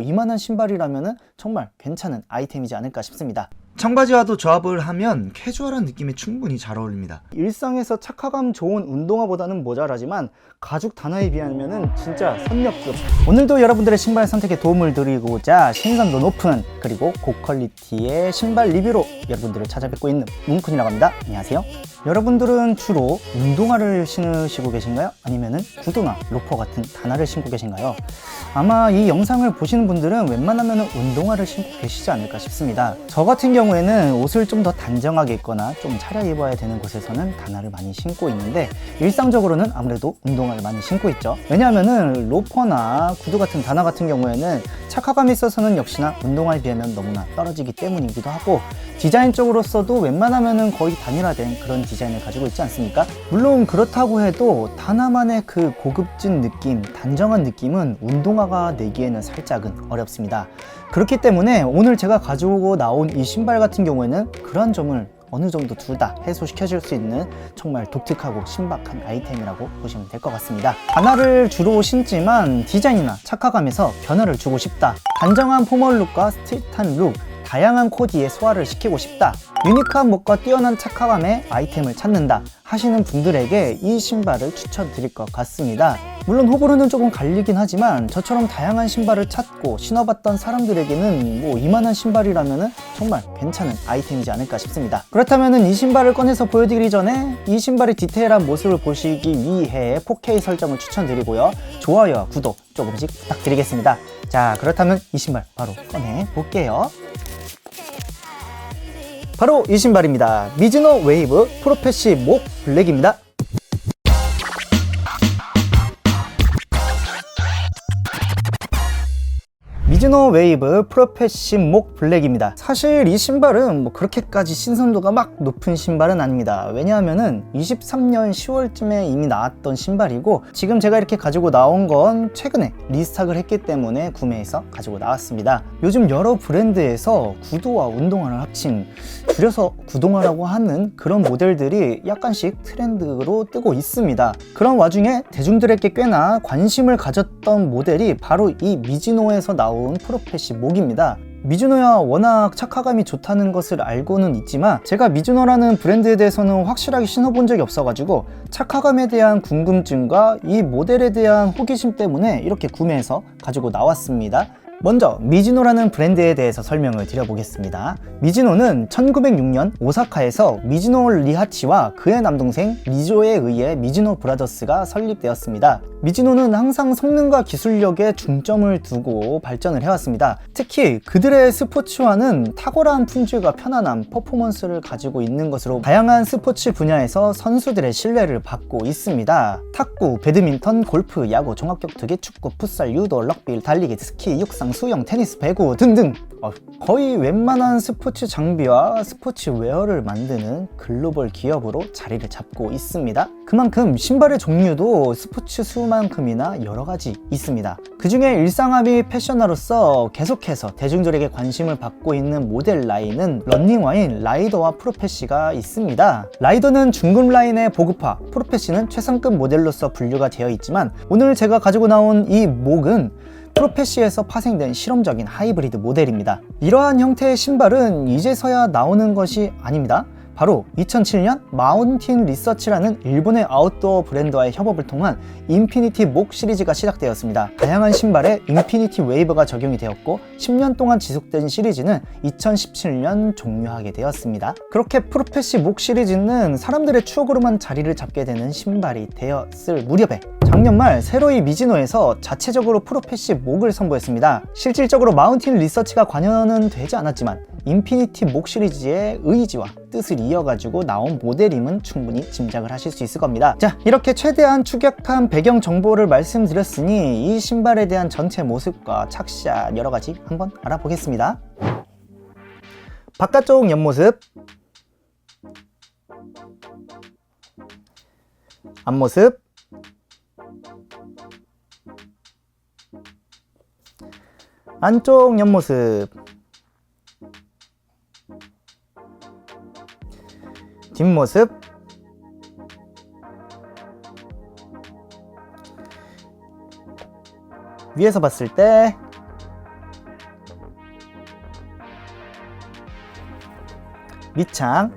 이만한 신발이라면 정말 괜찮은 아이템이지 않을까 싶습니다. 청바지와도 조합을 하면 캐주얼한 느낌이 충분히 잘 어울립니다. 일상에서 착화감 좋은 운동화보다는 모자라지만 가죽 단화에 비하면 진짜 선역급. 오늘도 여러분들의 신발 선택에 도움을 드리고자 신선도 높은 그리고 고퀄리티의 신발 리뷰로 여러분들을 찾아뵙고 있는 뭉쿤이라고 합니다. 안녕하세요. 여러분들은 주로 운동화를 신으시고 계신가요? 아니면은 구두나 로퍼 같은 단화를 신고 계신가요? 아마 이 영상을 보시는 분들은 웬만하면 운동화를 신고 계시지 않을까 싶습니다. 저 같은 경우에는 옷을 좀 더 단정하게 입거나 좀 차려입어야 되는 곳에서는 단화를 많이 신고 있는데, 일상적으로는 아무래도 운동화를 많이 신고 있죠. 왜냐하면은 로퍼나 구두 같은 단화 같은 경우에는 착화감이 있어서는 역시나 운동화에 비하면 너무나 떨어지기 때문이기도 하고, 디자인적으로서도 웬만하면은 거의 단일화된 그런 디자인을 가지고 있지 않습니까? 물론 그렇다고 해도 단화만의 그 고급진 느낌, 단정한 느낌은 운동화가 내기에는 살짝은 어렵습니다. 그렇기 때문에 오늘 제가 가지고 나온 이 신발 같은 경우에는 그런 점을 어느 정도 둘 다 해소시켜 줄 수 있는 정말 독특하고 신박한 아이템이라고 보시면 될 것 같습니다. 단화를 주로 신지만 디자인이나 착화감에서 변화를 주고 싶다, 단정한 포멀룩과 스트릿한 룩, 다양한 코디에 소화를 시키고 싶다, 유니크한 목과 뛰어난 착화감의 아이템을 찾는다 하시는 분들에게 이 신발을 추천드릴 것 같습니다. 물론 호불호는 조금 갈리긴 하지만 저처럼 다양한 신발을 찾고 신어봤던 사람들에게는 뭐 이만한 신발이라면 정말 괜찮은 아이템이지 않을까 싶습니다. 그렇다면 이 신발을 꺼내서 보여드리기 전에 이 신발의 디테일한 모습을 보시기 위해 4K 설정을 추천드리고요, 좋아요와 구독 조금씩 부탁드리겠습니다. 자, 그렇다면 이 신발 바로 꺼내 볼게요. 바로 이 신발입니다. 미즈노 웨이브 프로페시 목 블랙입니다. 미즈노 웨이브 프로페시 목 블랙입니다. 사실 이 신발은 뭐 그렇게까지 신선도가 막 높은 신발은 아닙니다. 왜냐하면은 23년 10월쯤에 이미 나왔던 신발이고, 지금 제가 이렇게 가지고 나온 건 최근에 리스탁을 했기 때문에 구매해서 가지고 나왔습니다. 요즘 여러 브랜드에서 구두와 운동화를 합친, 줄여서 구동화라고 하는 그런 모델들이 약간씩 트렌드로 뜨고 있습니다. 그런 와중에 대중들에게 꽤나 관심을 가졌던 모델이 바로 이 미즈노에서 나온 프로페시 목입니다. 미즈노야 워낙 착화감이 좋다는 것을 알고는 있지만 제가 미즈노라는 브랜드에 대해서는 확실하게 신어본 적이 없어가지고 착화감에 대한 궁금증과 이 모델에 대한 호기심 때문에 이렇게 구매해서 가지고 나왔습니다. 먼저 미즈노라는 브랜드에 대해서 설명을 드려보겠습니다. 미즈노는 1906년 오사카에서 미즈노 리하치와 그의 남동생 리조에 의해 미즈노 브라더스가 설립되었습니다. 미즈노는 항상 성능과 기술력에 중점을 두고 발전을 해왔습니다. 특히 그들의 스포츠화는 탁월한 품질과 편안한 퍼포먼스를 가지고 있는 것으로 다양한 스포츠 분야에서 선수들의 신뢰를 받고 있습니다. 탁구, 배드민턴, 골프, 야구, 종합격투기, 축구, 풋살, 유도, 럭비, 달리기, 스키, 육상, 수영, 테니스, 배구 등등 거의 웬만한 스포츠 장비와 스포츠 웨어를 만드는 글로벌 기업으로 자리를 잡고 있습니다. 그만큼 신발의 종류도 스포츠 수만큼이나 여러 가지 있습니다. 그 중에 일상화 및 패션화로서 계속해서 대중들에게 관심을 받고 있는 모델 라인은 런닝화인 라이더와 프로페시가 있습니다. 라이더는 중급 라인의 보급화, 프로페시는 최상급 모델로서 분류가 되어 있지만 오늘 제가 가지고 나온 이 목은 프로페시에서 파생된 실험적인 하이브리드 모델입니다. 이러한 형태의 신발은 이제서야 나오는 것이 아닙니다. 바로 2007년 마운틴 리서치라는 일본의 아웃도어 브랜드와의 협업을 통한 인피니티 목 시리즈가 시작되었습니다. 다양한 신발에 인피니티 웨이브가 적용이 되었고 10년 동안 지속된 시리즈는 2017년 종료하게 되었습니다. 그렇게 프로페시 목 시리즈는 사람들의 추억으로만 자리를 잡게 되는 신발이 되었을 무렵에 작년 말 새로이 미즈노에서 자체적으로 프로페시 목을 선보였습니다. 실질적으로 마운틴 리서치가 관여는 되지 않았지만 인피니티 목 시리즈의 의지와 뜻을 이어가지고 나온 모델임은 충분히 짐작을 하실 수 있을 겁니다. 자, 이렇게 최대한 축약한 배경 정보를 말씀드렸으니 이 신발에 대한 전체 모습과 착샷 여러가지 한번 알아보겠습니다. 바깥쪽 옆모습, 앞모습, 안쪽 옆모습, 뒷모습, 위에서 봤을 때 밑창,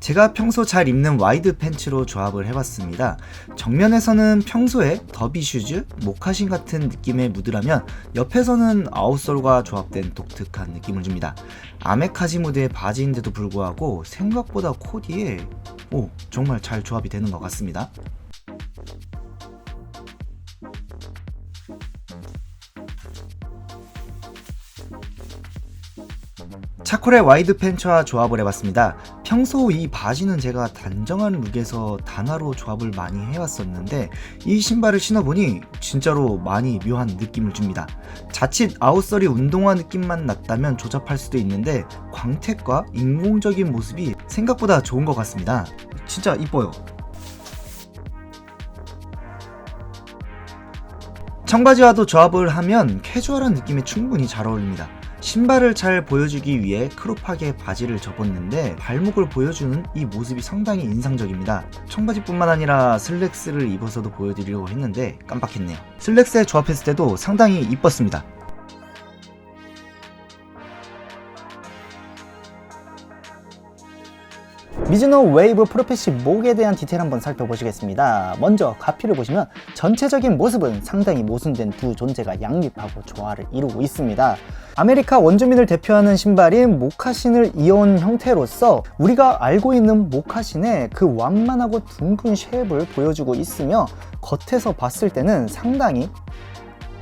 제가 평소 잘 입는 와이드 팬츠로 조합을 해봤습니다. 정면에서는 평소에 더비 슈즈, 모카신 같은 느낌의 무드라면 옆에서는 아웃솔과 조합된 독특한 느낌을 줍니다. 아메카지 무드의 바지인데도 불구하고 생각보다 코디에 정말 잘 조합이 되는 것 같습니다. 차콜의 와이드 팬츠와 조합을 해봤습니다. 평소 이 바지는 제가 단정한 룩에서 단화로 조합을 많이 해왔었는데 이 신발을 신어보니 진짜로 많이 묘한 느낌을 줍니다. 자칫 아웃솔이 운동화 느낌만 났다면 조잡할 수도 있는데 광택과 인공적인 모습이 생각보다 좋은 것 같습니다. 진짜 이뻐요. 청바지와도 조합을 하면 캐주얼한 느낌에 충분히 잘 어울립니다. 신발을 잘 보여주기 위해 크롭하게 바지를 접었는데 발목을 보여주는 이 모습이 상당히 인상적입니다. 청바지뿐만 아니라 슬랙스를 입어서도 보여드리려고 했는데 깜빡했네요. 슬랙스에 조합했을 때도 상당히 이뻤습니다. 미즈노 웨이브 프로페시 목에 대한 디테일 한번 살펴보시겠습니다. 먼저 가피를 보시면 전체적인 모습은 상당히 모순된 두 존재가 양립하고 조화를 이루고 있습니다. 아메리카 원주민을 대표하는 신발인 모카신을 이어온 형태로서 우리가 알고 있는 모카신의 그 완만하고 둥근 쉐입을 보여주고 있으며 겉에서 봤을 때는 상당히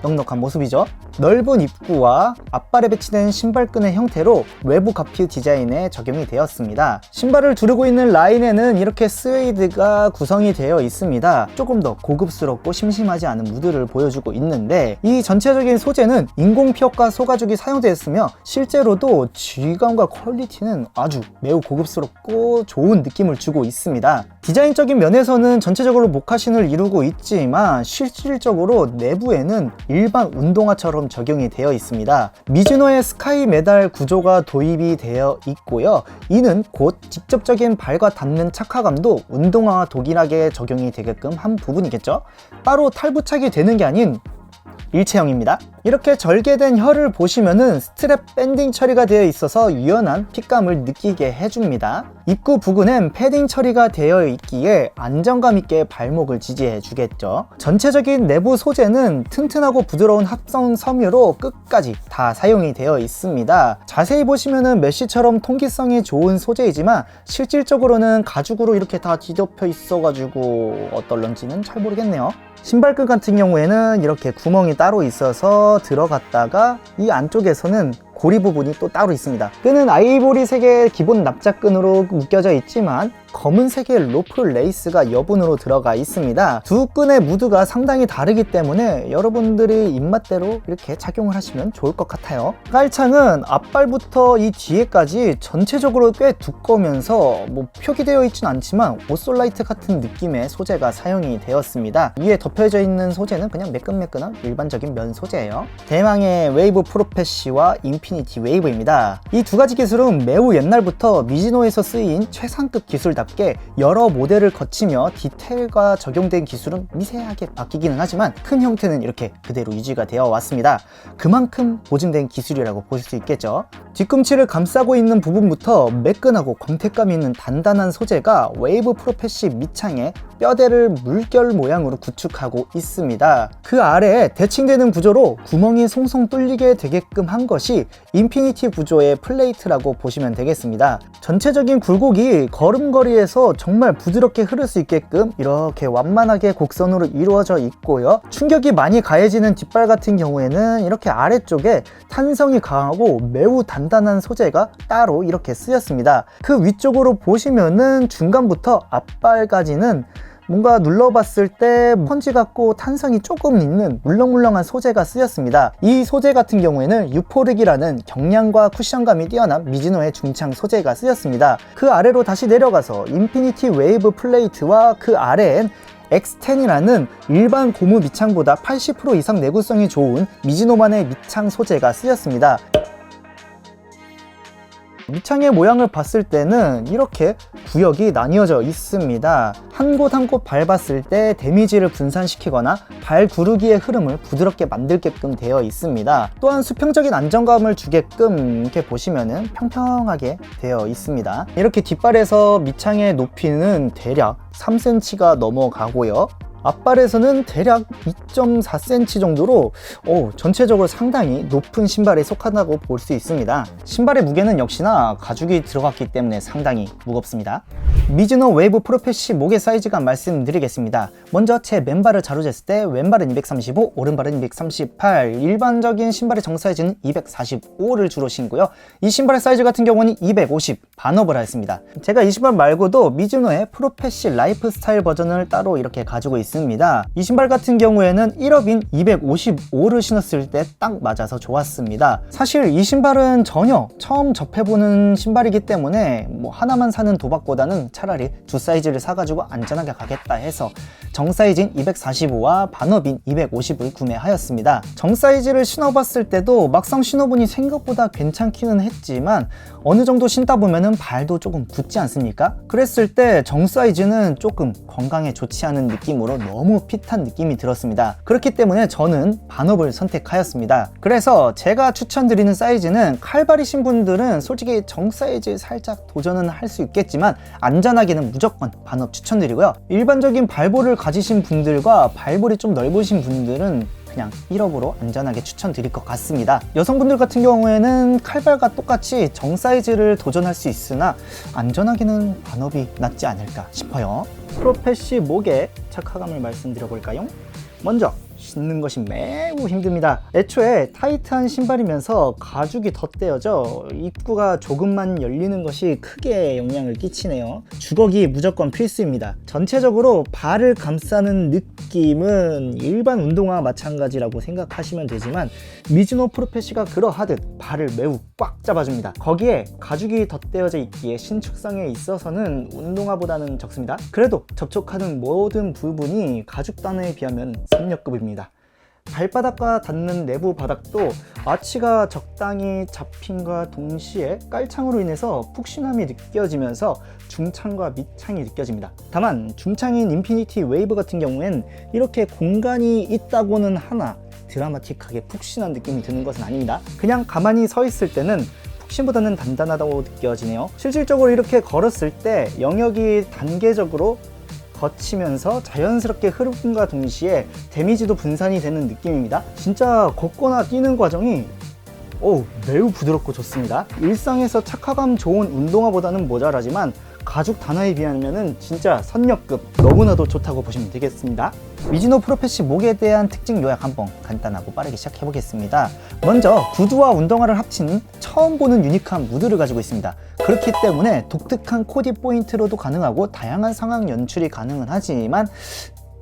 넉넉한 모습이죠. 넓은 입구와 앞발에 배치된 신발끈의 형태로 외부 가피 디자인에 적용이 되었습니다. 신발을 두르고 있는 라인에는 이렇게 스웨이드가 구성이 되어 있습니다. 조금 더 고급스럽고 심심하지 않은 무드를 보여주고 있는데 이 전체적인 소재는 인공피혁과 소가죽이 사용되었으며 실제로도 질감과 퀄리티는 아주 매우 고급스럽고 좋은 느낌을 주고 있습니다. 디자인적인 면에서는 전체적으로 모카신을 이루고 있지만 실질적으로 내부에는 일반 운동화처럼 적용이 되어 있습니다. 미즈노의 스카이 메달 구조가 도입이 되어 있고요. 이는 곧 직접적인 발과 닿는 착화감도 운동화와 동일하게 적용이 되게끔 한 부분이겠죠. 따로 탈부착이 되는 게 아닌 일체형입니다. 이렇게 절개된 혀를 보시면은 스트랩 밴딩 처리가 되어 있어서 유연한 핏감을 느끼게 해줍니다. 입구 부근엔 패딩 처리가 되어 있기에 안정감 있게 발목을 지지해 주겠죠. 전체적인 내부 소재는 튼튼하고 부드러운 합성 섬유로 끝까지 다 사용이 되어 있습니다. 자세히 보시면은 메쉬처럼 통기성이 좋은 소재이지만 실질적으로는 가죽으로 이렇게 다 뒤덮여 있어가지고 어떨런지는 잘 모르겠네요. 신발끈 같은 경우에는 이렇게 구멍이 따로 있어서 들어갔다가 이 안쪽에서는 고리 부분이 또 따로 있습니다. 끈은 아이보리색의 기본 납작끈으로 묶여져 있지만 검은색의 로프 레이스가 여분으로 들어가 있습니다. 두 끈의 무드가 상당히 다르기 때문에 여러분들이 입맛대로 이렇게 착용을 하시면 좋을 것 같아요. 깔창은 앞발부터 이 뒤에까지 전체적으로 꽤 두꺼우면서 표기되어 있진 않지만 오솔라이트 같은 느낌의 소재가 사용이 되었습니다. 위에 덮여져 있는 소재는 그냥 매끈매끈한 일반적인 면 소재예요. 대망의 웨이브 프로페시와 인피니티 웨이브입니다. 이 두 가지 기술은 매우 옛날부터 미즈노에서 쓰인 최상급 기술답게 여러 모델을 거치며 디테일과 적용된 기술은 미세하게 바뀌기는 하지만 큰 형태는 이렇게 그대로 유지가 되어 왔습니다. 그만큼 보증된 기술이라고 볼 수 있겠죠. 뒤꿈치를 감싸고 있는 부분부터 매끈하고 광택감 있는 단단한 소재가 웨이브 프로페시 밑창에 뼈대를 물결 모양으로 구축하고 있습니다. 그 아래에 대칭되는 구조로 구멍이 송송 뚫리게 되게끔 한 것이 인피니티 구조의 플레이트라고 보시면 되겠습니다. 전체적인 굴곡이 걸음걸이에서 정말 부드럽게 흐를 수 있게끔 이렇게 완만하게 곡선으로 이루어져 있고요. 충격이 많이 가해지는 뒷발 같은 경우에는 이렇게 아래쪽에 탄성이 강하고 매우 단단한 소재가 따로 이렇게 쓰였습니다. 그 위쪽으로 보시면은 중간부터 앞발까지는 뭔가 눌러봤을 때 펀치 같고 탄성이 조금 있는 물렁물렁한 소재가 쓰였습니다. 이 소재 같은 경우에는 유포르기라는 경량과 쿠션감이 뛰어난 미즈노의 중창 소재가 쓰였습니다. 그 아래로 다시 내려가서 인피니티 웨이브 플레이트와 그 아래엔 X10이라는 일반 고무 밑창보다 80% 이상 내구성이 좋은 미즈노만의 밑창 소재가 쓰였습니다. 밑창의 모양을 봤을 때는 이렇게 구역이 나뉘어져 있습니다. 한 곳 한 곳 밟았을 때 데미지를 분산시키거나 발 구르기의 흐름을 부드럽게 만들게끔 되어 있습니다. 또한 수평적인 안정감을 주게끔 이렇게 보시면은 평평하게 되어 있습니다. 이렇게 뒷발에서 밑창의 높이는 대략 3cm가 넘어가고요. 앞발에서는 대략 2.4cm 정도로 전체적으로 상당히 높은 신발에 속한다고 볼 수 있습니다. 신발의 무게는 역시나 가죽이 들어갔기 때문에 상당히 무겁습니다. 미즈노 웨이브 프로패시 목의 사이즈감 말씀드리겠습니다. 먼저 제 맨발을 자로 쟀을 때 왼발은 235, 오른발은 238, 일반적인 신발의 정사이즈는 245를 주로 신고요. 이 신발의 사이즈 같은 경우는 250 반업을 하였습니다. 제가 이 신발 말고도 미즈노의 프로패시 라이프 스타일 버전을 따로 이렇게 가지고 있습니다. 이 신발 같은 경우에는 1업인 255를 신었을 때 딱 맞아서 좋았습니다. 사실 이 신발은 전혀 처음 접해보는 신발이기 때문에 하나만 사는 도박보다는 차라리 두 사이즈를 사가지고 안전하게 가겠다 해서 정사이즈인 245와 반업인 250을 구매하였습니다. 정사이즈를 신어봤을 때도 막상 신어보니 생각보다 괜찮기는 했지만 어느 정도 신다 보면은 발도 조금 붓지 않습니까? 그랬을 때 정사이즈는 조금 건강에 좋지 않은 느낌으로 너무 핏한 느낌이 들었습니다. 그렇기 때문에 저는 반업을 선택하였습니다. 그래서 제가 추천드리는 사이즈는 칼발이신 분들은 솔직히 정사이즈 살짝 도전은 할 수 있겠지만 안전하게는 무조건 반업 추천드리고요. 일반적인 발볼을 가지신 분들과 발볼이 좀 넓으신 분들은 그냥 1업으로 안전하게 추천드릴 것 같습니다. 여성분들 같은 경우에는 칼발과 똑같이 정사이즈를 도전할 수 있으나 안전하게는 반업이 낫지 않을까 싶어요. 프로패시 목의 착화감을 말씀드려 볼까요? 먼저 신는 것이 매우 힘듭니다. 애초에 타이트한 신발이면서 가죽이 덧대어져 입구가 조금만 열리는 것이 크게 영향을 끼치네요. 주걱이 무조건 필수입니다. 전체적으로 발을 감싸는 느낌은 일반 운동화와 마찬가지라고 생각하시면 되지만 미즈노 프로패시가 그러하듯 발을 매우 꽉 잡아줍니다. 거기에 가죽이 덧대어져 있기에 신축성에 있어서는 운동화보다는 적습니다. 그래도 접촉하는 모든 부분이 가죽 단어에 비하면 선역급입니다. 발바닥과 닿는 내부 바닥도 아치가 적당히 잡힘과 동시에 깔창으로 인해서 푹신함이 느껴지면서 중창과 밑창이 느껴집니다. 다만 중창인 인피니티 웨이브 같은 경우엔 이렇게 공간이 있다고는 하나 드라마틱하게 푹신한 느낌이 드는 것은 아닙니다. 그냥 가만히 서 있을 때는 푹신보다는 단단하다고 느껴지네요. 실질적으로 이렇게 걸었을 때 영역이 단계적으로 거치면서 자연스럽게 흐름과 동시에 데미지도 분산이 되는 느낌입니다. 진짜 걷거나 뛰는 과정이 매우 부드럽고 좋습니다. 일상에서 착화감 좋은 운동화보다는 모자라지만 가죽 단화에 비하면 진짜 선역급, 너무나도 좋다고 보시면 되겠습니다. 미즈노 프로패시 목에 대한 특징 요약 한번 간단하고 빠르게 시작해 보겠습니다. 먼저 구두와 운동화를 합친 처음 보는 유니크한 무드를 가지고 있습니다. 그렇기 때문에 독특한 코디 포인트로도 가능하고 다양한 상황 연출이 가능은 하지만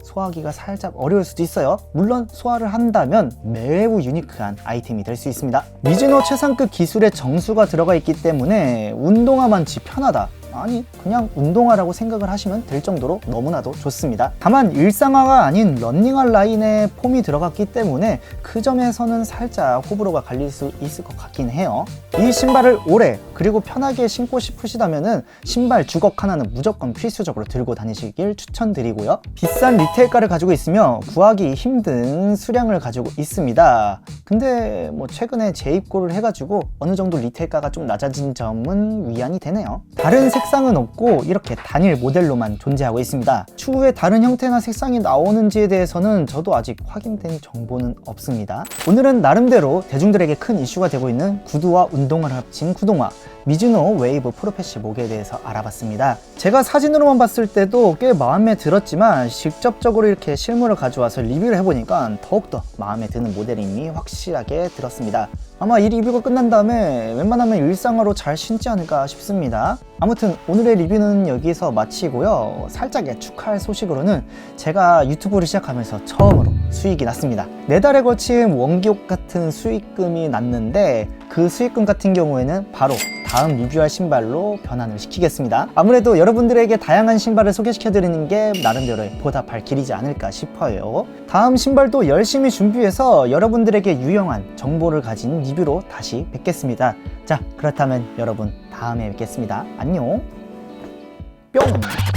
소화하기가 살짝 어려울 수도 있어요. 물론 소화를 한다면 매우 유니크한 아이템이 될 수 있습니다. 미즈노 최상급 기술의 정수가 들어가 있기 때문에 운동화만치 편하다, 아니 그냥 운동화라고 생각을 하시면 될 정도로 너무나도 좋습니다. 다만 일상화가 아닌 러닝화 라인에 폼이 들어갔기 때문에 그 점에서는 살짝 호불호가 갈릴 수 있을 것 같긴 해요. 이 신발을 오래 그리고 편하게 신고 싶으시다면 신발 주걱 하나는 무조건 필수적으로 들고 다니시길 추천드리고요. 비싼 리테일가를 가지고 있으며 구하기 힘든 수량을 가지고 있습니다. 근데 최근에 재입고를 해가지고 어느 정도 리테일가가 좀 낮아진 점은 위안이 되네요. 다른 색상은 없고 이렇게 단일 모델로만 존재하고 있습니다. 추후에 다른 형태나 색상이 나오는지에 대해서는 저도 아직 확인된 정보는 없습니다. 오늘은 나름대로 대중들에게 큰 이슈가 되고 있는 구두와 운동화를 합친 구동화 미즈노 웨이브 프로패시 목에 대해서 알아봤습니다. 제가 사진으로만 봤을 때도 꽤 마음에 들었지만 직접적으로 이렇게 실물을 가져와서 리뷰를 해보니까 더욱더 마음에 드는 모델임이 확실하게 들었습니다. 아마 이 리뷰가 끝난 다음에 웬만하면 일상화로 잘 신지 않을까 싶습니다. 아무튼 오늘의 리뷰는 여기서 마치고요. 살짝 예측할 소식으로는 제가 유튜브를 시작하면서 처음으로 수익이 났습니다. 4달에 걸친 원기옥 같은 수익금이 났는데 그 수익금 같은 경우에는 바로 다음 리뷰할 신발로 변환을 시키겠습니다. 아무래도 여러분들에게 다양한 신발을 소개시켜드리는 게 나름대로 보답할 길이지 않을까 싶어요. 다음 신발도 열심히 준비해서 여러분들에게 유용한 정보를 가진 리뷰로 다시 뵙겠습니다. 자, 그렇다면 여러분 다음에 뵙겠습니다. 안녕. 뿅!